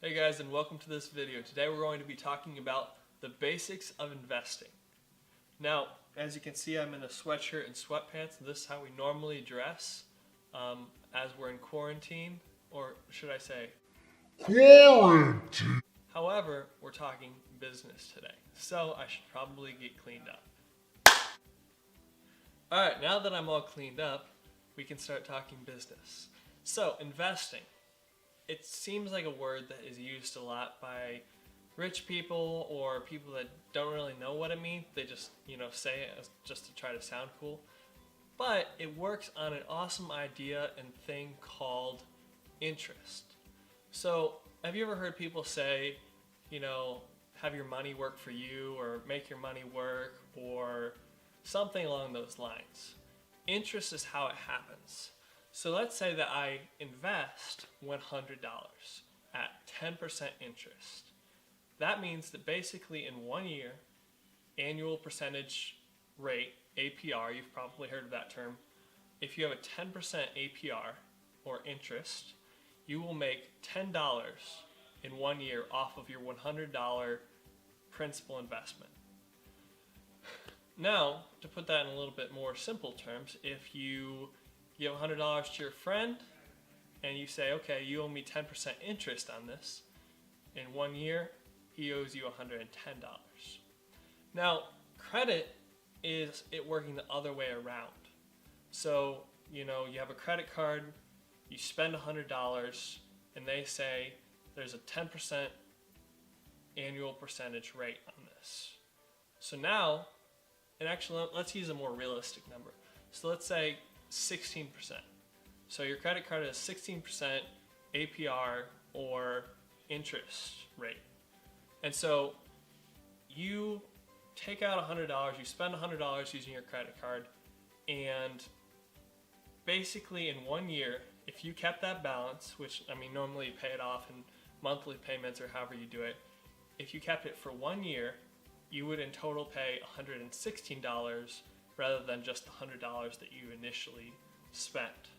Hey guys, and welcome to this video. Today we're going to be talking about the basics of investing. Now, as you can see, I'm in a sweatshirt and sweatpants. This is how we normally dress as we're in quarantine, or should I say quarantine. However, we're talking business today, so I should probably get cleaned up. Alright, now that I'm all cleaned up, we can start talking business. So, investing. It seems like a word that is used a lot by rich people or people that don't really know what it means. They just, say it just to try to sound cool. But it works on an awesome idea and thing called interest. So, have you ever heard people say, have your money work for you, or make your money work, or something along those lines? Interest is how it happens. So let's say that I invest $100 at 10% interest. That means that basically in 1 year, annual percentage rate, APR, you've probably heard of that term. If you have a 10% APR or interest, you will make $10 in 1 year off of your $100 principal investment. Now, to put that in a little bit more simple terms, if you give $100 to your friend and you say, okay, you owe me 10% interest on this, in 1 year, he owes you $110. Now, credit is it working the other way around. So, you have a credit card, you spend $100, and they say there's a 10% annual percentage rate on this. So now, and actually, let's use a more realistic number. So let's say 16%. So your credit card has 16% APR or interest rate. And so you take out $100, you spend $100 using your credit card, and basically in 1 year, if you kept that balance, which normally you pay it off in monthly payments or however you do it, if you kept it for 1 year, you would in total pay $116 rather than just the $100 that you initially spent.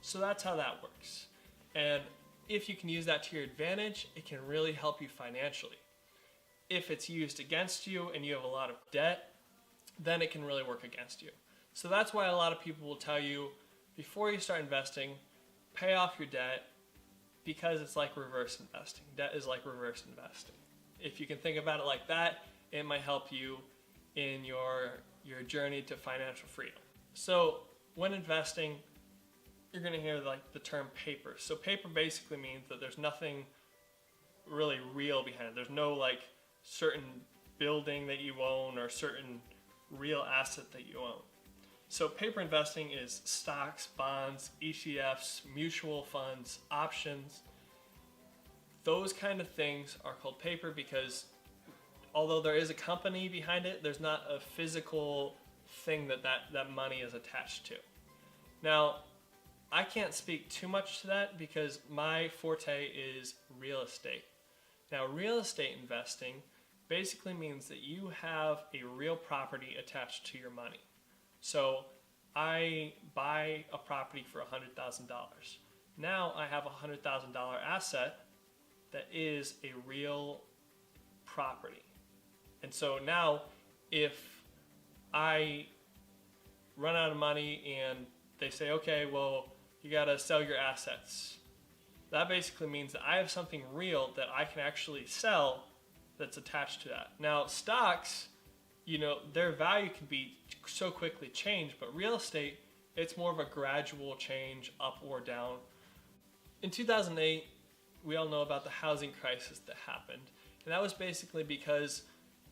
So that's how that works. And if you can use that to your advantage, it can really help you financially. If it's used against you and you have a lot of debt, then it can really work against you. So that's why a lot of people will tell you, before you start investing, pay off your debt, because it's like reverse investing. Debt is like reverse investing. If you can think about it like that, it might help you in your journey to financial freedom. So when investing, you're going to hear the term paper. So paper basically means that there's nothing really real behind it. There's no certain building that you own or certain real asset that you own. So paper investing is stocks, bonds, ETFs, mutual funds, options. Those kind of things are called paper because although there is a company behind it, there's not a physical thing that money is attached to. Now, I can't speak too much to that because my forte is real estate. Now, real estate investing basically means that you have a real property attached to your money. So I buy a property for $100,000. Now I have a $100,000 asset that is a real property. And so now if I run out of money and they say, okay, well, you got to sell your assets, that basically means that I have something real that I can actually sell that's attached to that. Now, stocks, their value can be so quickly changed, but real estate, it's more of a gradual change up or down. In 2008, we all know about the housing crisis that happened, and that was basically because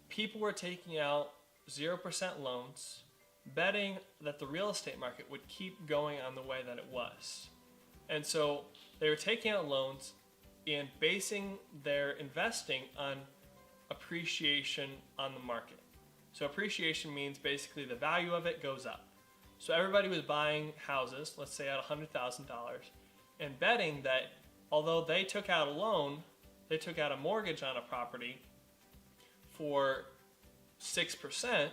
people were taking out 0% loans, betting that the real estate market would keep going on the way that it was. And so they were taking out loans and basing their investing on appreciation on the market. So appreciation means basically the value of it goes up. So everybody was buying houses, let's say at $100,000, and betting that although they took out a loan, they took out a mortgage on a property for 6%,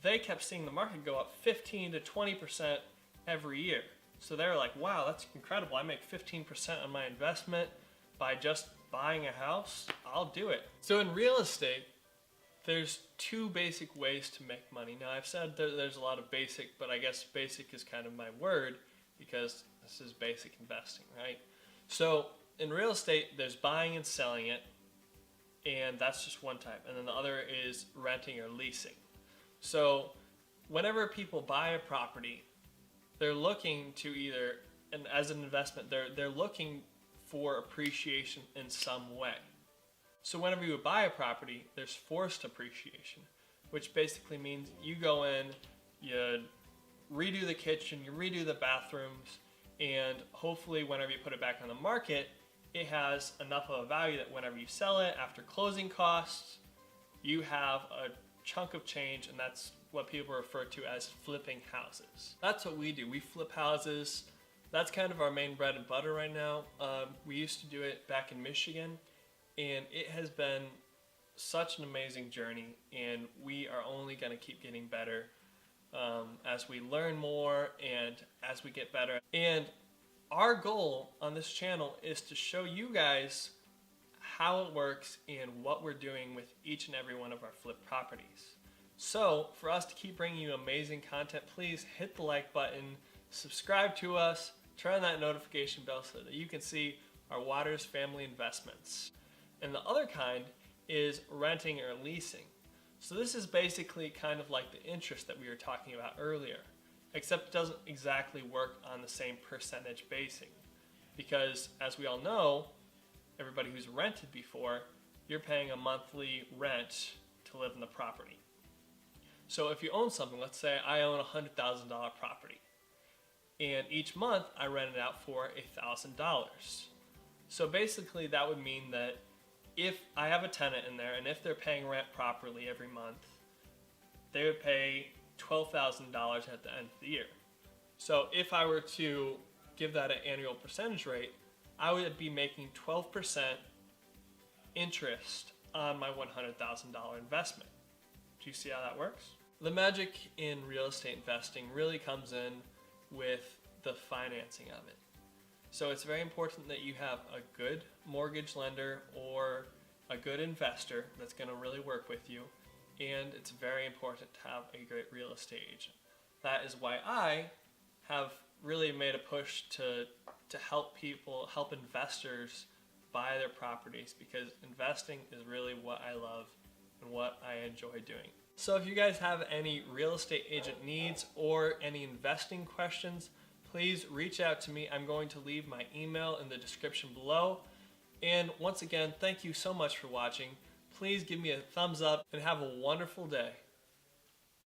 they kept seeing the market go up 15 to 20% every year. So they were like, wow, that's incredible. I make 15% on my investment. by just buying a house, I'll do it. So in real estate, there's two basic ways to make money. Now I've said there's a lot of basic, but I guess basic is kind of my word because this is basic investing, right? So in real estate, there's buying and selling it, and that's just one type. And then the other is renting or leasing. So whenever people buy a property, they're looking to either, and as an investment, they're looking for appreciation in some way. So whenever you buy a property, there's forced appreciation, which basically means you go in, you redo the kitchen, you redo the bathrooms, and hopefully whenever you put it back on the market, it has enough of a value that whenever you sell it after closing costs, you have a chunk of change, and that's what people refer to as flipping houses. That's what we do. We flip houses. That's kind of our main bread and butter right now. We used to do it back in Michigan, and it has been such an amazing journey, and we are only going to keep getting better as we learn more and as we get better. And our goal on this channel is to show you guys how it works and what we're doing with each and every one of our flip properties. So for us to keep bringing you amazing content, please hit the like button, subscribe to us, turn on that notification bell so that you can see our Waters family investments. And the other kind is renting or leasing. So this is basically kind of like the interest that we were talking about earlier, except it doesn't exactly work on the same percentage basing. Because as we all know, everybody who's rented before, you're paying a monthly rent to live in the property. So if you own something, let's say I own a $100,000 property, and each month I rent it out for $1,000. So basically that would mean that if I have a tenant in there, and if they're paying rent properly every month, they would pay $12,000 at the end of the year. So if I were to give that an annual percentage rate, I would be making 12% interest on my $100,000 investment. Do you see how that works? The magic in real estate investing really comes in with the financing of it. So it's very important that you have a good mortgage lender or a good investor that's going to really work with you. And it's very important to have a great real estate agent. That is why I have really made a push to help people, help investors buy their properties, because investing is really what I love and what I enjoy doing. So if you guys have any real estate agent needs or any investing questions, please reach out to me. I'm going to leave my email in the description below. And once again, thank you so much for watching. Please give me a thumbs up and have a wonderful day.